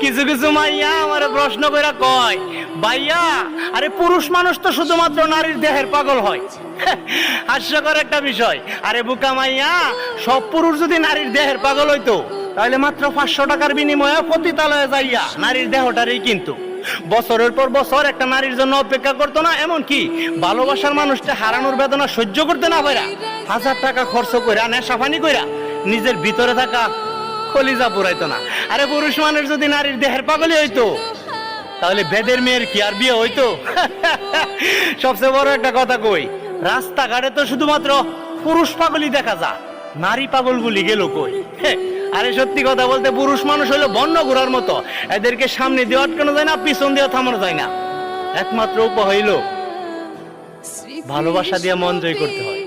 কিছু কিছু মাইয়া আমারে প্রশ্ন কইরা কয়, ভাইয়া আরে পুরুষ মানুষ তো শুধুমাত্র নারীর দেহের পাগল হয়। হাস্যকর একটা বিষয়। আরে বুকা মাইয়া, সব পুরুষ যদি নারীর দেহের পাগল হইতো তাহলে মাত্র 500 টাকার বিনিময়ে পতিতালয়ে যাইয়া নারীর দেহটারই কিন্তু বছরের পর বছর একটা নারীর জন্য অপেক্ষা করতো না, এমন কি ভালোবাসার মানুষটা হারানোর বেদনা সহ্য করতে না পারা 1000 টাকা খরচ কইরা নেশাপানি কইরা নিজের ভিতরে থাকা কলিজা পুরাইতো না। আরে পুরুষ মানুষ যদি নারীর দেহের পাগলই হইতো তাহলে বেদের মেয়ের কি আর বিয়ে হইতো? সবচেয়ে বড় একটা কথা কই, রাস্তাঘাটে তো শুধুমাত্র পুরুষ পাগলই দেখা যায়, নারী পাগলগুলি গেল কই? আরে সত্যি কথা বলতে পুরুষ মানুষ হইলো বন্য ঘোড়ার মতো, এদেরকে সামনে দিয়ে আটকানো যায় না, পিছন দিয়ে থামানো যায় না। একমাত্র উপায় হইল ভালোবাসা দিয়ে মন জয় করতে হয়।